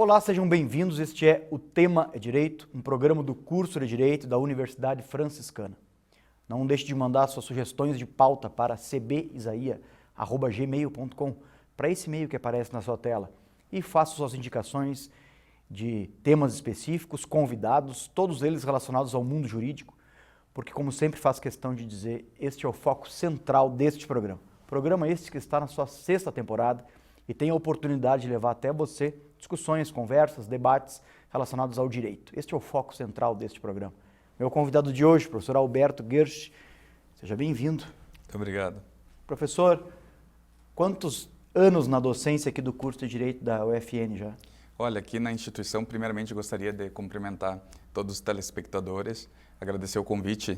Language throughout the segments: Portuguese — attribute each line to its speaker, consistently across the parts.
Speaker 1: Olá, sejam bem-vindos. Este é O Tema é Direito, um programa do curso de Direito da Universidade Franciscana. Não deixe de mandar suas sugestões de pauta para cbisaia@gmail.com, para esse e-mail que aparece na sua tela, e faça suas indicações de temas específicos, convidados, todos eles relacionados ao mundo jurídico, porque, como sempre faço questão de dizer, este é o foco central deste programa. Programa este que está na sua 6ª temporada e tem a oportunidade de levar até você discussões, conversas, debates relacionados ao direito. Este é o foco central deste programa. Meu convidado de hoje, professor Alberto Gersh, seja bem-vindo.
Speaker 2: Muito obrigado.
Speaker 1: Professor, quantos anos na docência aqui do curso de Direito da UFN já?
Speaker 2: Olha, aqui na instituição, primeiramente gostaria de cumprimentar todos os telespectadores, agradecer o convite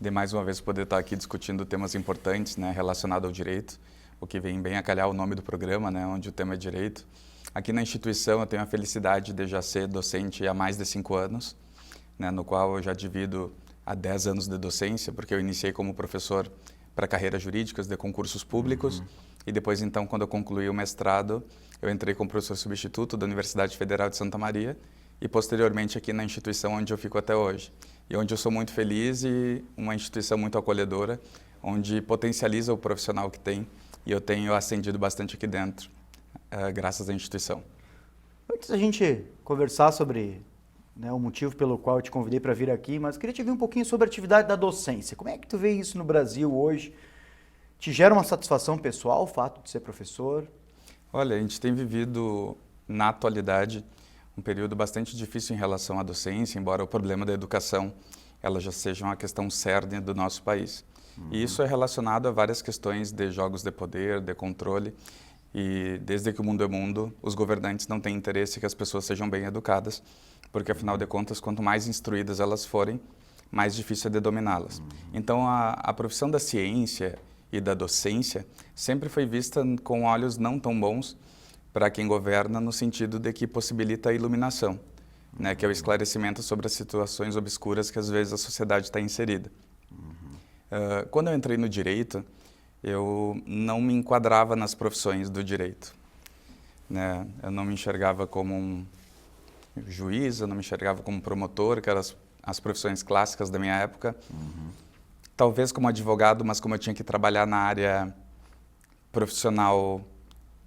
Speaker 2: de mais uma vez poder estar aqui discutindo temas importantes, relacionados ao direito, o que vem bem a calhar o nome do programa, onde o tema é direito. Aqui na instituição eu tenho a felicidade de já ser docente há mais de 5 anos, no qual eu já divido há 10 anos de docência, porque eu iniciei como professor para carreiras jurídicas de concursos públicos e depois, então, quando eu concluí o mestrado, eu entrei como professor substituto da Universidade Federal de Santa Maria e, posteriormente, aqui na instituição onde eu fico até hoje. E onde eu sou muito feliz e uma instituição muito acolhedora, onde potencializa o profissional que tem e eu tenho ascendido bastante aqui dentro, graças à instituição.
Speaker 1: Antes da gente conversar sobre o motivo pelo qual eu te convidei para vir aqui, mas queria te ouvir um pouquinho sobre a atividade da docência. Como é que tu vê isso no Brasil hoje? Te gera uma satisfação pessoal o fato de ser professor?
Speaker 2: Olha, a gente tem vivido, na atualidade, um período bastante difícil em relação à docência, embora o problema da educação ela já seja uma questão cerne do nosso país. E isso é relacionado a várias questões de jogos de poder, de controle, e desde que o mundo é mundo, os governantes não têm interesse que as pessoas sejam bem educadas, porque afinal de contas, quanto mais instruídas elas forem, mais difícil é de dominá-las. Então a profissão da ciência e da docência sempre foi vista com olhos não tão bons para quem governa, no sentido de que possibilita a iluminação, que é o esclarecimento sobre as situações obscuras que às vezes a sociedade está inserida. Quando eu entrei no direito, eu não me enquadrava nas profissões do direito. Eu não me enxergava como um juiz, eu não me enxergava como promotor, que eram as profissões clássicas da minha época. Talvez como advogado, mas como eu tinha que trabalhar na área profissional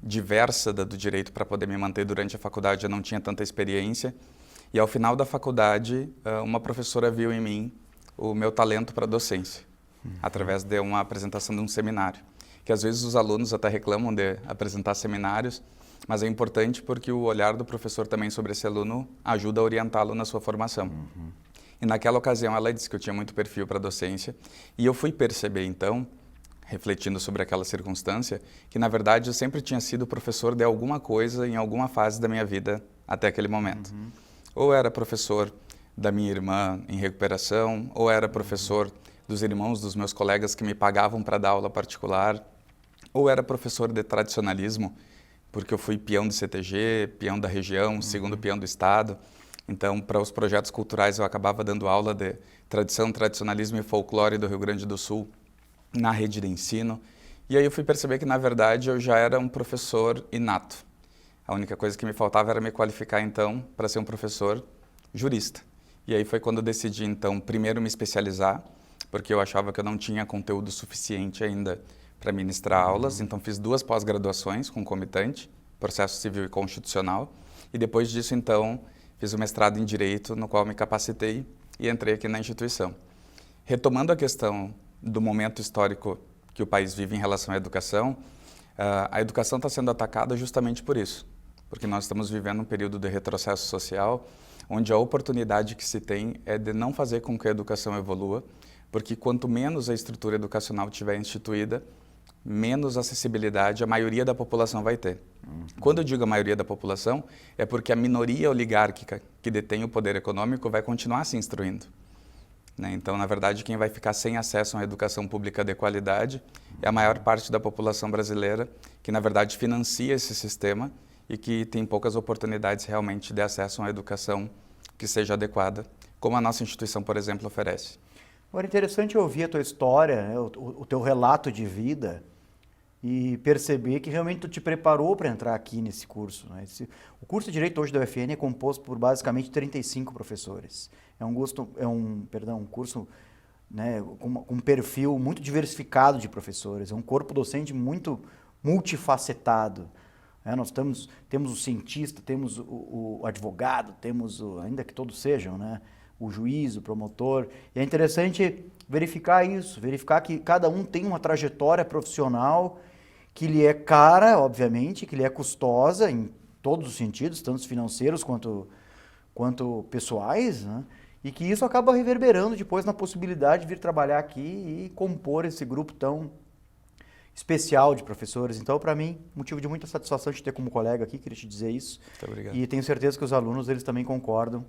Speaker 2: diversa do direito para poder me manter durante a faculdade, eu não tinha tanta experiência. E ao final da faculdade, uma professora viu em mim o meu talento para a docência, através de uma apresentação de um seminário, que às vezes os alunos até reclamam de apresentar seminários, mas é importante porque o olhar do professor também sobre esse aluno ajuda a orientá-lo na sua formação. E naquela ocasião ela disse que eu tinha muito perfil para a docência, e eu fui perceber então, refletindo sobre aquela circunstância, que na verdade eu sempre tinha sido professor de alguma coisa em alguma fase da minha vida até aquele momento. Ou era professor da minha irmã em recuperação, ou era professor dos irmãos dos meus colegas que me pagavam para dar aula particular, ou era professor de tradicionalismo, porque eu fui peão do CTG, peão da região, segundo peão do estado. Então, para os projetos culturais, eu acabava dando aula de tradição, tradicionalismo e folclore do Rio Grande do Sul na rede de ensino. E aí eu fui perceber que, na verdade, eu já era um professor inato. A única coisa que me faltava era me qualificar, então, para ser um professor jurista. E aí foi quando eu decidi, então, primeiro me especializar, porque eu achava que eu não tinha conteúdo suficiente ainda para ministrar aulas. Então, fiz 2 pós-graduações concomitante, processo civil e constitucional. E depois disso, então, fiz o mestrado em Direito, no qual me capacitei e entrei aqui na instituição. Retomando a questão do momento histórico que o país vive em relação à educação, a educação está sendo atacada justamente por isso, porque nós estamos vivendo um período de retrocesso social, onde a oportunidade que se tem é de não fazer com que a educação evolua, porque quanto menos a estrutura educacional tiver instituída, menos acessibilidade a maioria da população vai ter. Quando eu digo a maioria da população, é porque a minoria oligárquica que detém o poder econômico vai continuar se instruindo. Então, na verdade, quem vai ficar sem acesso a uma educação pública de qualidade é a maior parte da população brasileira, que na verdade financia esse sistema e que tem poucas oportunidades realmente de acesso a uma educação que seja adequada, como a nossa instituição, por exemplo, oferece.
Speaker 1: Agora, interessante ouvir a tua história, o teu relato de vida, e perceber que realmente tu te preparou para entrar aqui nesse curso, né? O curso de Direito hoje da UFN é composto por basicamente 35 professores. Um curso, né, com um perfil muito diversificado de professores, é um corpo docente muito multifacetado. Nós temos o cientista, temos o advogado, temos, ainda que todos sejam, né, o juiz, o promotor. E é interessante verificar isso, verificar que cada um tem uma trajetória profissional que lhe é cara, obviamente, que lhe é custosa em todos os sentidos, tanto financeiros quanto pessoais, né? E que isso acaba reverberando depois na possibilidade de vir trabalhar aqui e compor esse grupo tão especial de professores. Então, para mim, motivo de muita satisfação de ter como colega aqui, queria te dizer isso.
Speaker 2: Muito obrigado.
Speaker 1: E tenho certeza que os alunos, eles também concordam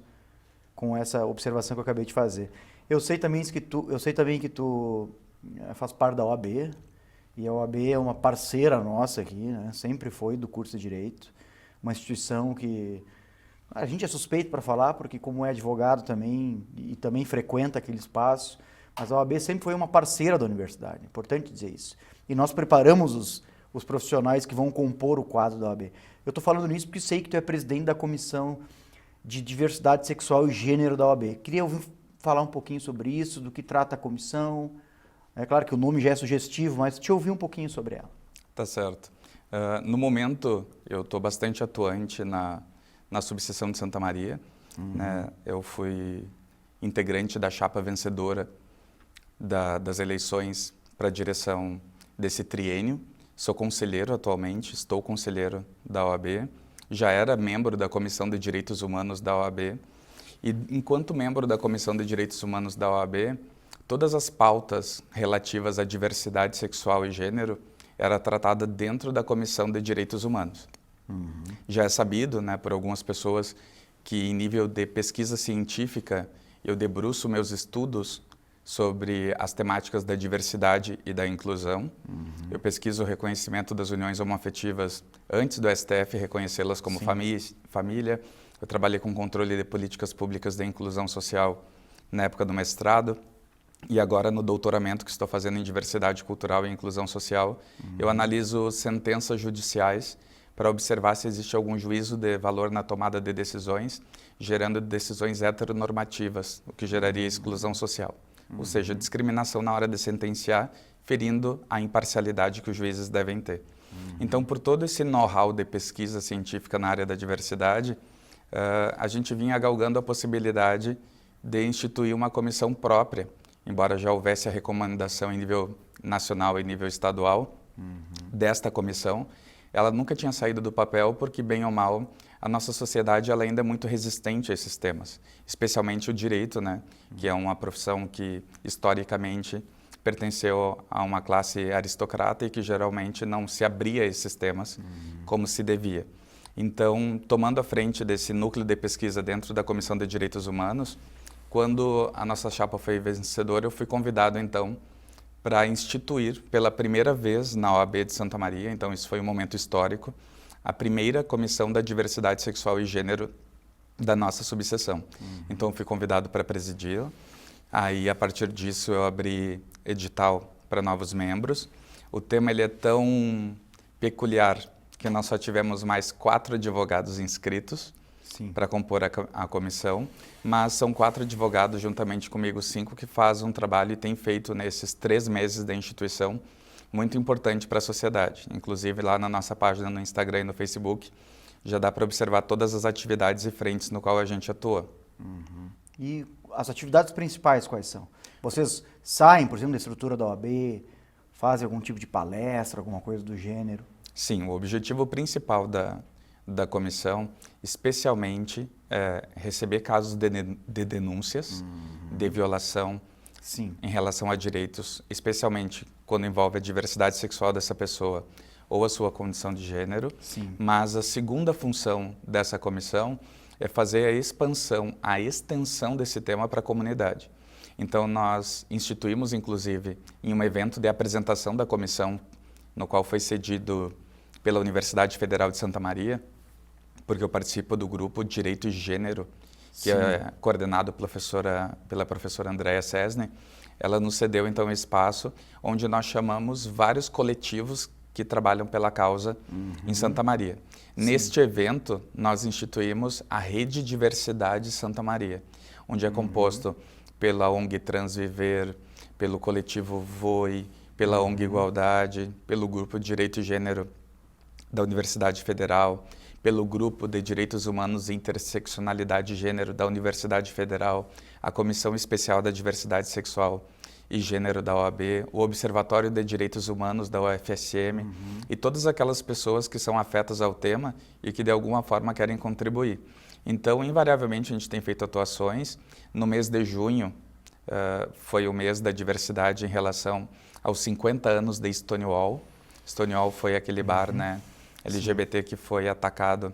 Speaker 1: com essa observação que eu acabei de fazer. Eu sei também que tu faz parte da OAB, e a OAB é uma parceira nossa aqui, né? Sempre foi do curso de Direito, uma instituição que a gente é suspeito para falar, porque como é advogado também, e também frequenta aquele espaço, mas a OAB sempre foi uma parceira da universidade, é importante dizer isso. E nós preparamos os profissionais que vão compor o quadro da OAB. Eu estou falando nisso porque sei que tu é presidente da Comissão de Diversidade Sexual e Gênero da OAB. Queria falar um pouquinho sobre isso, do que trata a comissão. É claro que o nome já é sugestivo, mas te ouvir um pouquinho sobre ela.
Speaker 2: Tá certo. No momento, eu estou bastante atuante na subseção de Santa Maria. Né? Eu fui integrante da chapa vencedora das eleições para a direção desse triênio. Sou conselheiro atualmente, estou conselheiro da OAB. Já era membro da Comissão de Direitos Humanos da OAB. E enquanto membro da Comissão de Direitos Humanos da OAB, todas as pautas relativas à diversidade sexual e gênero era tratada dentro da Comissão de Direitos Humanos. Já é sabido, né, por algumas pessoas que em nível de pesquisa científica eu debruço meus estudos sobre as temáticas da diversidade e da inclusão. Eu pesquiso o reconhecimento das uniões homoafetivas antes do STF reconhecê-las como família. Eu trabalhei com controle de políticas públicas de inclusão social na época do mestrado. E agora, no doutoramento que estou fazendo em diversidade cultural e inclusão social, eu analiso sentenças judiciais para observar se existe algum juízo de valor na tomada de decisões, gerando decisões heteronormativas, o que geraria exclusão social. Ou seja, discriminação na hora de sentenciar, ferindo a imparcialidade que os juízes devem ter. Então, por todo esse know-how de pesquisa científica na área da diversidade, a gente vinha galgando a possibilidade de instituir uma comissão própria, embora já houvesse a recomendação em nível nacional e nível estadual desta comissão. Ela nunca tinha saído do papel porque, bem ou mal, a nossa sociedade ela ainda é muito resistente a esses temas, especialmente o direito, né, que é uma profissão que, historicamente, pertenceu a uma classe aristocrata e que geralmente não se abria a esses temas como se devia. Então, tomando a frente desse núcleo de pesquisa dentro da Comissão de Direitos Humanos, quando a nossa chapa foi vencedora, eu fui convidado, então, para instituir pela primeira vez na OAB de Santa Maria, então isso foi um momento histórico, a primeira Comissão da Diversidade Sexual e Gênero da nossa subseção. Então, fui convidado para presidir. Aí, a partir disso, eu abri edital para novos membros. O tema ele é tão peculiar que nós só tivemos mais 4 advogados inscritos para compor a comissão, mas são 4 advogados, juntamente comigo 5, que fazem um trabalho e têm feito nesses 3 meses da instituição muito importante para a sociedade. Inclusive, lá na nossa página no Instagram e no Facebook, já dá para observar todas as atividades e frentes no qual a gente atua.
Speaker 1: E as atividades principais quais são? Vocês saem, por exemplo, da estrutura da OAB, fazem algum tipo de palestra, alguma coisa do gênero?
Speaker 2: Sim, o objetivo principal da comissão, especialmente, é receber casos de denúncias de violação em relação a direitos, especialmente quando envolve a diversidade sexual dessa pessoa ou a sua condição de gênero. Mas a segunda função dessa comissão é fazer a extensão desse tema para a comunidade. Então, nós instituímos, inclusive, em um evento de apresentação da comissão, no qual foi cedido pela Universidade Federal de Santa Maria, porque eu participo do grupo Direito e Gênero, que é coordenado pela professora Andréa Cesne. Ela nos cedeu, então, um espaço onde nós chamamos vários coletivos que trabalham pela causa em Santa Maria. Neste evento, nós instituímos a Rede Diversidade Santa Maria, onde é composto pela ONG Transviver, pelo coletivo VOI, pela ONG Igualdade, pelo Grupo de Direito e Gênero da Universidade Federal, pelo Grupo de Direitos Humanos e Interseccionalidade e Gênero da Universidade Federal, a Comissão Especial da Diversidade Sexual e Gênero da OAB, o Observatório de Direitos Humanos da UFSM e todas aquelas pessoas que são afetas ao tema e que de alguma forma querem contribuir. Então, invariavelmente, a gente tem feito atuações. No mês de junho, foi o mês da diversidade em relação aos 50 anos de Stonewall. Stonewall foi aquele bar, né, LGBT que foi atacado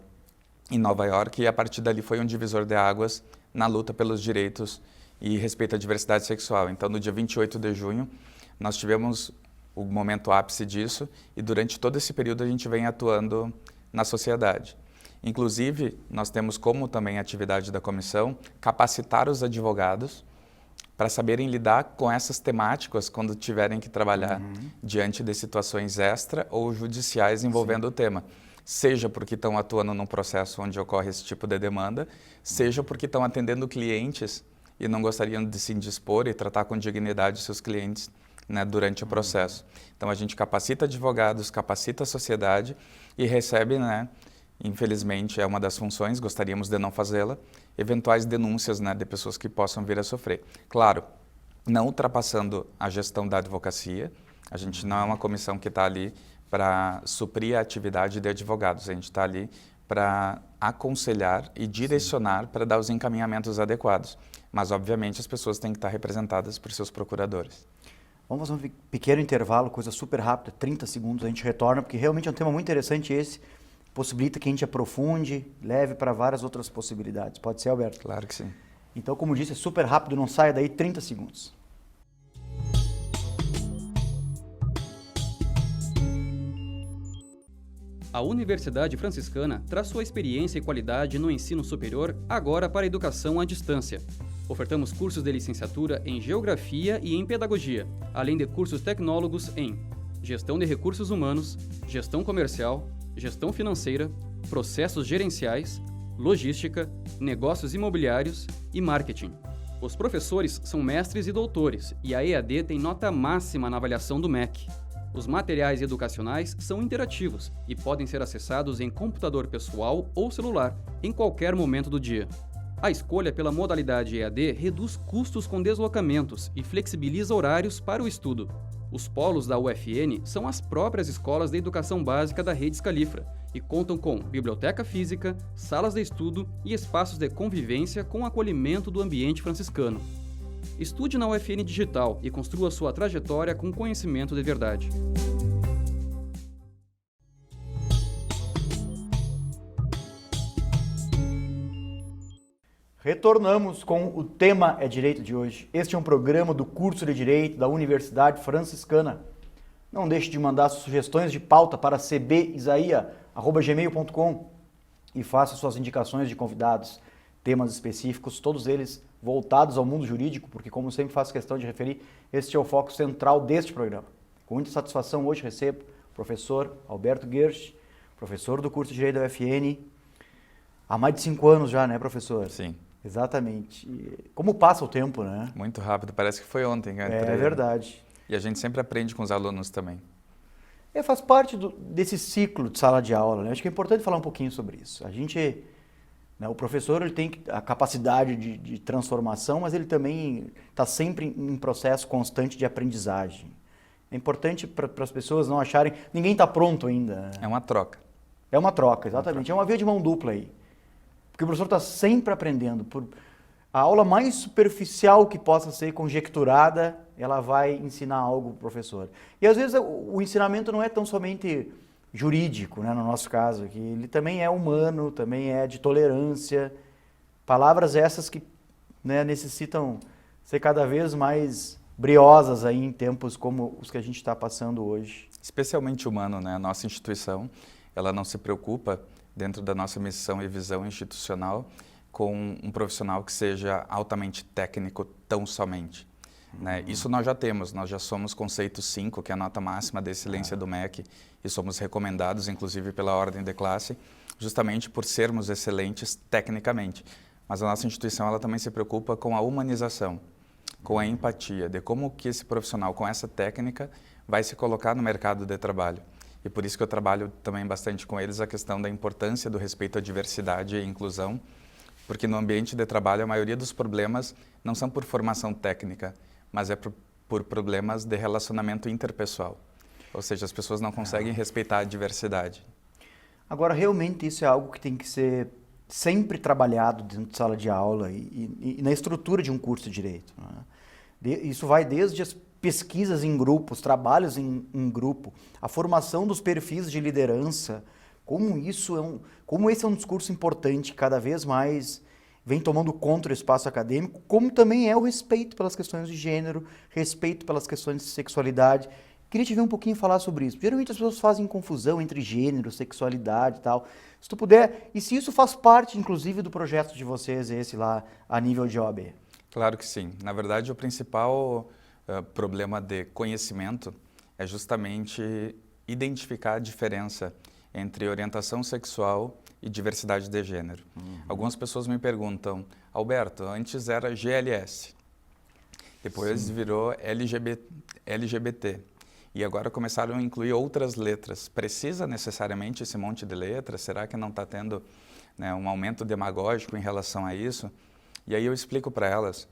Speaker 2: em Nova York e a partir dali foi um divisor de águas na luta pelos direitos e respeito à diversidade sexual. Então, no dia 28 de junho, nós tivemos o momento ápice disso e durante todo esse período a gente vem atuando na sociedade. Inclusive, nós temos como também atividade da comissão capacitar os advogados para saberem lidar com essas temáticas quando tiverem que trabalhar diante de situações extra ou judiciais envolvendo o tema. Seja porque estão atuando num processo onde ocorre esse tipo de demanda, seja porque estão atendendo clientes e não gostariam de se indispor e tratar com dignidade seus clientes, né, durante o processo. Então, a gente capacita advogados, capacita a sociedade e recebe, né, infelizmente, é uma das funções, gostaríamos de não fazê-la, eventuais denúncias, né, de pessoas que possam vir a sofrer. Claro, não ultrapassando a gestão da advocacia, a gente não é uma comissão que está ali para suprir a atividade de advogados, a gente está ali para aconselhar e direcionar para dar os encaminhamentos adequados. Mas, obviamente, as pessoas têm que estar representadas por seus procuradores.
Speaker 1: Vamos fazer um pequeno intervalo, coisa super rápida, 30 segundos, a gente retorna, porque realmente é um tema muito interessante esse, possibilita que a gente aprofunde, leve para várias outras possibilidades. Pode ser, Alberto?
Speaker 2: Claro que sim.
Speaker 1: Então, como disse, é super rápido, não saia daí, 30 segundos.
Speaker 3: A Universidade Franciscana traz sua experiência e qualidade no ensino superior agora para a educação à distância. Ofertamos cursos de licenciatura em Geografia e em Pedagogia, além de cursos tecnólogos em Gestão de Recursos Humanos, Gestão Comercial, Gestão Financeira, Processos Gerenciais, Logística, Negócios Imobiliários e Marketing. Os professores são mestres e doutores e a EAD tem nota máxima na avaliação do MEC. Os materiais educacionais são interativos e podem ser acessados em computador pessoal ou celular, em qualquer momento do dia. A escolha pela modalidade EAD reduz custos com deslocamentos e flexibiliza horários para o estudo. Os polos da UFN são as próprias escolas de educação básica da Rede Scalifra e contam com biblioteca física, salas de estudo e espaços de convivência com acolhimento do ambiente franciscano. Estude na UFN Digital e construa sua trajetória com conhecimento de verdade.
Speaker 1: Retornamos com o Tema é Direito de hoje. Este é um programa do curso de Direito da Universidade Franciscana. Não deixe de mandar sugestões de pauta para cbisaia@gmail.com e faça suas indicações de convidados, temas específicos, todos eles voltados ao mundo jurídico, porque, como sempre faço questão de referir, este é o foco central deste programa. Com muita satisfação, hoje recebo o professor Alberto Gersh, professor do curso de Direito da UFN, há mais de 5 anos já, né, professor?
Speaker 2: Sim.
Speaker 1: Exatamente. E como passa o tempo, né?
Speaker 2: Muito rápido, parece que foi ontem.
Speaker 1: É verdade.
Speaker 2: E a gente sempre aprende com os alunos também.
Speaker 1: Faz parte desse ciclo de sala de aula, né? Acho que é importante falar um pouquinho sobre isso. A gente, né, o professor, ele tem a capacidade de transformação, mas ele também está sempre em processo constante de aprendizagem. É importante para as pessoas não acharem... Ninguém está pronto ainda. Né?
Speaker 2: É uma troca.
Speaker 1: É uma troca, exatamente. É uma via de mão dupla aí. Porque o professor está sempre aprendendo. A aula mais superficial que possa ser conjecturada, ela vai ensinar algo para o professor. E às vezes o ensinamento não é tão somente jurídico, né, no nosso caso aqui. Ele também é humano, também é de tolerância. Palavras essas que, né, necessitam ser cada vez mais briosas aí em tempos como os que a gente está passando hoje.
Speaker 2: Especialmente humano, né? A nossa instituição, ela não se preocupa, dentro da nossa missão e visão institucional, com um profissional que seja altamente técnico tão somente. Né? Isso nós já temos, nós já somos conceito 5, que é a nota máxima de excelência do MEC, e somos recomendados, inclusive, pela ordem de classe, justamente por sermos excelentes tecnicamente. Mas a nossa instituição ela também se preocupa com a humanização, com a empatia, de como que esse profissional com essa técnica vai se colocar no mercado de trabalho. E por isso que eu trabalho também bastante com eles a questão da importância do respeito à diversidade e inclusão, porque no ambiente de trabalho a maioria dos problemas não são por formação técnica, mas é por problemas de relacionamento interpessoal. Ou seja, as pessoas não conseguem respeitar a diversidade.
Speaker 1: Agora, realmente isso é algo que tem que ser sempre trabalhado dentro de sala de aula e na estrutura de um curso de Direito. Né? Isso vai desde as pesquisas em grupos, trabalhos em grupo, a formação dos perfis de liderança, como esse é um discurso importante, cada vez mais vem tomando conta do espaço acadêmico, como também é o respeito pelas questões de gênero, respeito pelas questões de sexualidade. Queria te ver um pouquinho falar sobre isso. Geralmente as pessoas fazem confusão entre gênero, sexualidade e tal. Se tu puder, e se isso faz parte, inclusive, do projeto de vocês, esse lá, a nível de OAB?
Speaker 2: Claro que sim. Na verdade, o principal problema de conhecimento é justamente identificar a diferença entre orientação sexual e diversidade de gênero. Algumas pessoas me perguntam, Alberto, antes era GLS, depois virou LGBT, e agora começaram a incluir outras letras. Precisa necessariamente esse monte de letras? Será que não está tendo, né, um aumento demagógico em relação a isso? E aí eu explico para elas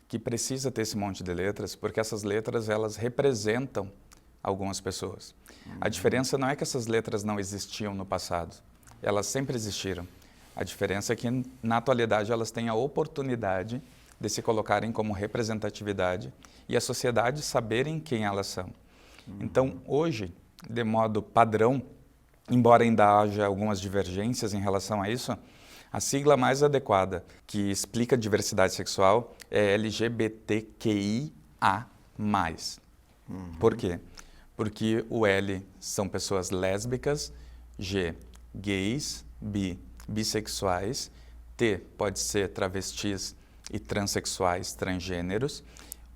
Speaker 2: que precisa ter esse monte de letras, porque essas letras elas representam algumas pessoas. A diferença não é que essas letras não existiam no passado, elas sempre existiram. A diferença é que, na atualidade, elas têm a oportunidade de se colocarem como representatividade e a sociedade saberem quem elas são. Então, hoje, de modo padrão, embora ainda haja algumas divergências em relação a isso, a sigla mais adequada que explica a diversidade sexual é LGBTQIA+. Por quê? Porque o L são pessoas lésbicas, G, gays, bissexuais, T pode ser travestis e transexuais, transgêneros,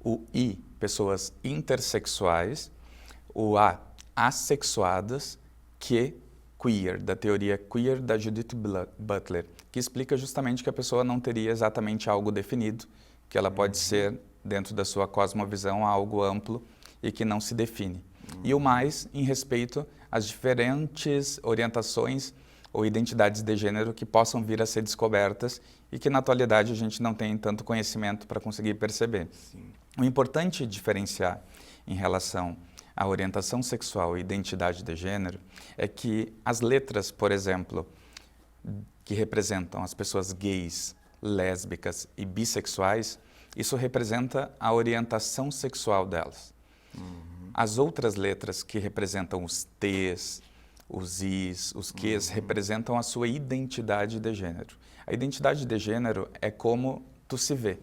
Speaker 2: o I, pessoas intersexuais, o A, assexuadas, Q, queer, da teoria queer da Judith Butler, que explica justamente que a pessoa não teria exatamente algo definido, que ela pode ser, dentro da sua cosmovisão, algo amplo e que não se define. E o mais em respeito às diferentes orientações ou identidades de gênero que possam vir a ser descobertas e que na atualidade a gente não tem tanto conhecimento para conseguir perceber.
Speaker 1: Sim.
Speaker 2: O importante diferenciar em relação à orientação sexual e identidade de gênero é que as letras, por exemplo, que representam as pessoas gays, lésbicas e bissexuais, isso representa a orientação sexual delas. As outras letras que representam os T's, os I's, os Q's, representam a sua identidade de gênero. A identidade de gênero é como tu se vê.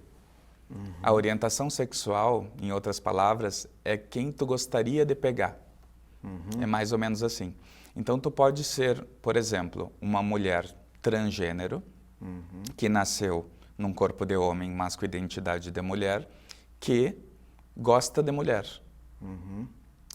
Speaker 2: A orientação sexual, em outras palavras, é quem tu gostaria de pegar. É mais ou menos assim. Então, tu pode ser, por exemplo, uma mulher transgênero, que nasceu num corpo de homem, mas com identidade de mulher, que gosta de mulher.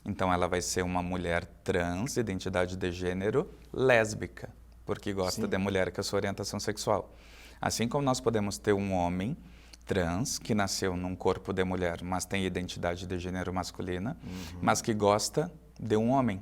Speaker 2: Então, ela vai ser uma mulher trans, identidade de gênero, lésbica, porque gosta de mulher com a sua orientação sexual. Assim como nós podemos ter um homem trans, que nasceu num corpo de mulher, mas tem identidade de gênero masculina, mas que gosta de um homem.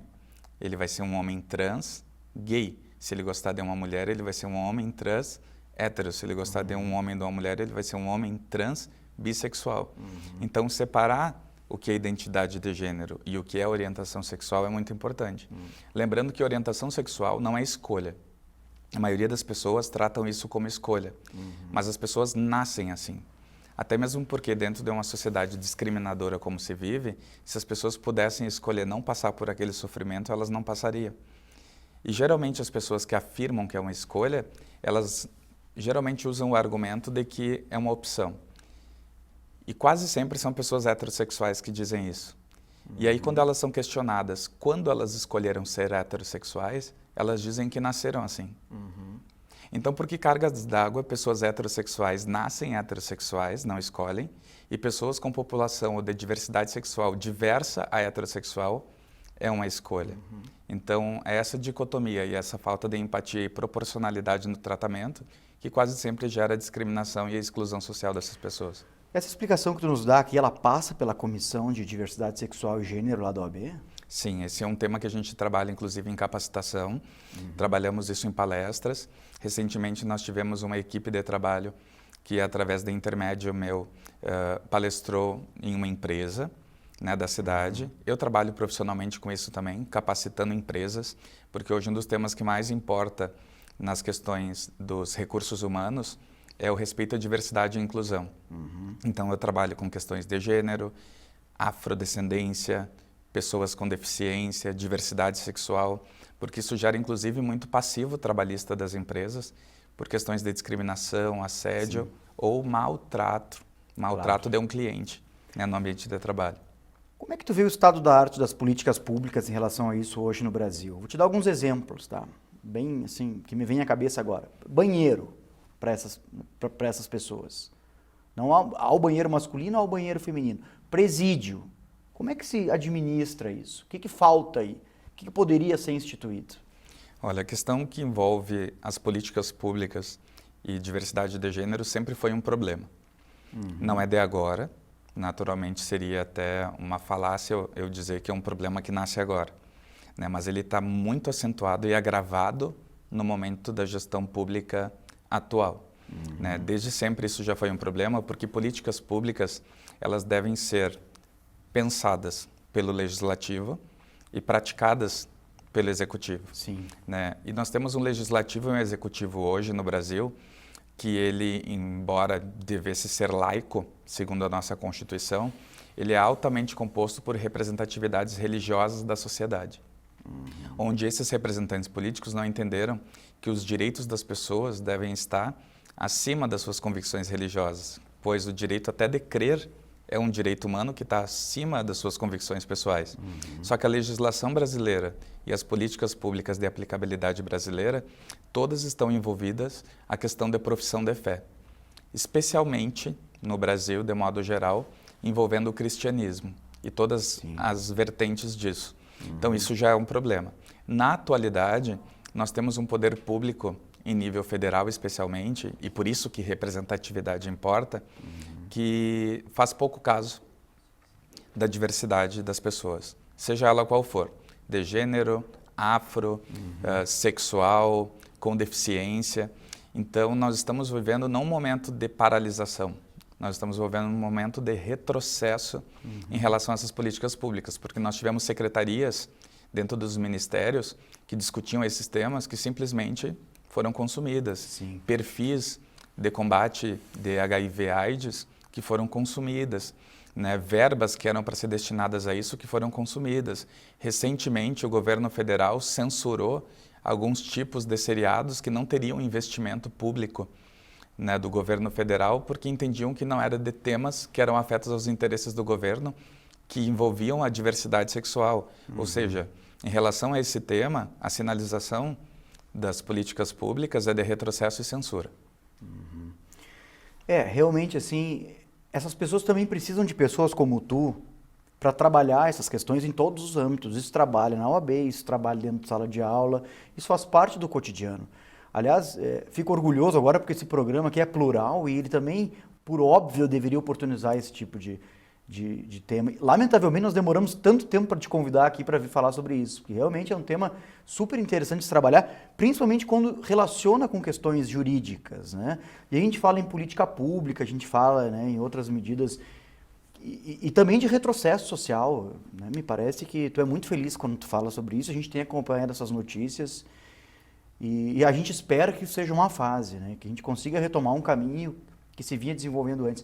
Speaker 2: Ele vai ser um homem trans gay. Se ele gostar de uma mulher, ele vai ser um homem trans hétero. Se ele gostar de um homem e de uma mulher, ele vai ser um homem trans bissexual. Então, separar o que é identidade de gênero e o que é orientação sexual é muito importante. Lembrando que orientação sexual não é escolha. A maioria das pessoas tratam isso como escolha, mas as pessoas nascem assim. Até mesmo porque dentro de uma sociedade discriminadora como se vive, se as pessoas pudessem escolher não passar por aquele sofrimento, elas não passariam. E geralmente as pessoas que afirmam que é uma escolha, elas geralmente usam o argumento de que é uma opção. E quase sempre são pessoas heterossexuais que dizem isso. E aí quando elas são questionadas quando elas escolheram ser heterossexuais, elas dizem que nasceram assim. Então, por que cargas d'água? Pessoas heterossexuais nascem heterossexuais, não escolhem, e pessoas com população ou de diversidade sexual diversa a heterossexual é uma escolha. Então, é essa dicotomia e essa falta de empatia e proporcionalidade no tratamento que quase sempre gera a discriminação e a exclusão social dessas pessoas.
Speaker 1: Essa explicação que tu nos dá aqui, ela passa pela Comissão de Diversidade Sexual e Gênero lá da OAB?
Speaker 2: Sim, esse é um tema que a gente trabalha, inclusive, em capacitação. Trabalhamos isso em palestras. Recentemente, nós tivemos uma equipe de trabalho que, através de intermédio meu, palestrou em uma empresa, né, da cidade. Eu trabalho profissionalmente com isso também, capacitando empresas, porque hoje um dos temas que mais importa nas questões dos recursos humanos é o respeito à diversidade e inclusão. Então, eu trabalho com questões de gênero, afrodescendência, pessoas com deficiência, diversidade sexual, porque isso gera, inclusive, muito passivo trabalhista das empresas, por questões de discriminação, assédio ou maltrato de um cliente, né, no ambiente de trabalho.
Speaker 1: Como é que tu vê o estado da arte das políticas públicas em relação a isso hoje no Brasil? Vou te dar alguns exemplos, tá? Bem assim, que me vem à cabeça agora. Banheiro para essas pessoas. Não há o banheiro masculino, há o banheiro feminino. Presídio. Como é que se administra isso? O que falta aí? O que poderia ser instituído?
Speaker 2: Olha, a questão que envolve as políticas públicas e diversidade de gênero sempre foi um problema. Não é de agora. Naturalmente, seria até uma falácia eu dizer que é um problema que nasce agora, né? Mas ele está muito acentuado e agravado no momento da gestão pública atual. Né? Desde sempre isso já foi um problema, porque políticas públicas elas devem ser pensadas pelo legislativo e praticadas pelo executivo.
Speaker 1: Sim.
Speaker 2: Né? E nós temos um legislativo e um executivo hoje no Brasil que ele, embora devesse ser laico, segundo a nossa Constituição, ele é altamente composto por representatividades religiosas da sociedade, onde esses representantes políticos não entenderam que os direitos das pessoas devem estar acima das suas convicções religiosas, pois o direito até de crer é um direito humano que está acima das suas convicções pessoais. Só que a legislação brasileira e as políticas públicas de aplicabilidade brasileira, todas estão envolvidas a questão da profissão de fé, especialmente no Brasil, de modo geral, envolvendo o cristianismo e todas as vertentes disso. Então, isso já é um problema. Na atualidade, nós temos um poder público, em nível federal especialmente, e por isso que representatividade importa, que faz pouco caso da diversidade das pessoas, seja ela qual for, de gênero, afro, sexual, com deficiência. Então, nós estamos vivendo não um momento de paralisação, nós estamos vivendo um momento de retrocesso em relação a essas políticas públicas, porque nós tivemos secretarias dentro dos ministérios que discutiam esses temas que simplesmente foram consumidas, perfis de combate de HIV/AIDS que foram consumidas, né? Verbas que eram para ser destinadas a isso que foram consumidas. Recentemente, o governo federal censurou alguns tipos de seriados que não teriam investimento público, né, do governo federal, porque entendiam que não era de temas que eram afetos aos interesses do governo, que envolviam a diversidade sexual. Ou seja, em relação a esse tema, a sinalização das políticas públicas é de retrocesso e censura.
Speaker 1: Realmente, assim, essas pessoas também precisam de pessoas como tu para trabalhar essas questões em todos os âmbitos. Isso trabalha na OAB, isso trabalha dentro de sala de aula, isso faz parte do cotidiano. Aliás, fico orgulhoso agora porque esse programa aqui é plural e ele também, por óbvio, deveria oportunizar esse tipo de tema. Lamentavelmente, nós demoramos tanto tempo para te convidar aqui para vir falar sobre isso, porque realmente é um tema super interessante de se trabalhar, principalmente quando relaciona com questões jurídicas, né? E a gente fala em política pública, a gente fala, né, em outras medidas e também de retrocesso social, né? Me parece que tu é muito feliz quando tu fala sobre isso, a gente tem acompanhado essas notícias e a gente espera que isso seja uma fase, né? Que a gente consiga retomar um caminho que se vinha desenvolvendo antes.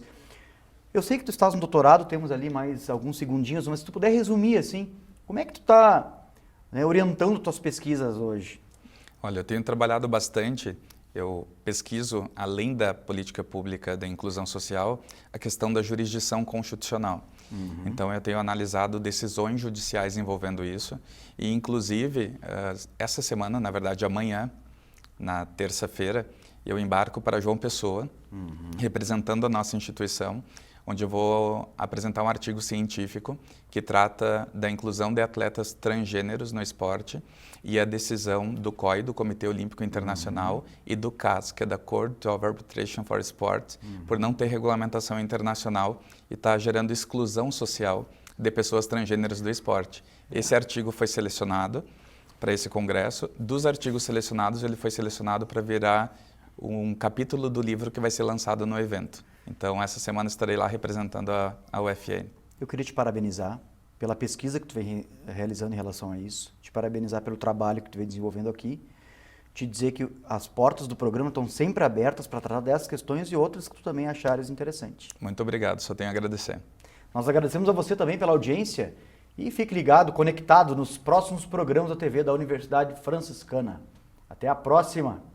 Speaker 1: Eu sei que tu estás no doutorado, temos ali mais alguns segundinhos, mas se tu puder resumir, assim, como é que tu está, né, orientando tuas pesquisas hoje?
Speaker 2: Olha, eu tenho trabalhado bastante, eu pesquiso, além da política pública da inclusão social, a questão da jurisdição constitucional. Então, eu tenho analisado decisões judiciais envolvendo isso e, inclusive, essa semana, na verdade, amanhã, na terça-feira, eu embarco para João Pessoa, representando a nossa instituição, onde eu vou apresentar um artigo científico que trata da inclusão de atletas transgêneros no esporte e a decisão do COI, do Comitê Olímpico Internacional, e do CAS, que é da Court of Arbitration for Sport, por não ter regulamentação internacional e está gerando exclusão social de pessoas transgêneras do esporte. Esse artigo foi selecionado para esse congresso. Dos artigos selecionados, ele foi selecionado para virar um capítulo do livro que vai ser lançado no evento. Então, essa semana estarei lá representando a UFN.
Speaker 1: Eu queria te parabenizar pela pesquisa que tu vem realizando em relação a isso, te parabenizar pelo trabalho que tu vem desenvolvendo aqui, te dizer que as portas do programa estão sempre abertas para tratar dessas questões e outras que tu também achares interessante.
Speaker 2: Muito obrigado, só tenho a agradecer.
Speaker 1: Nós agradecemos a você também pela audiência e fique ligado, conectado nos próximos programas da TV da Universidade Franciscana. Até a próxima!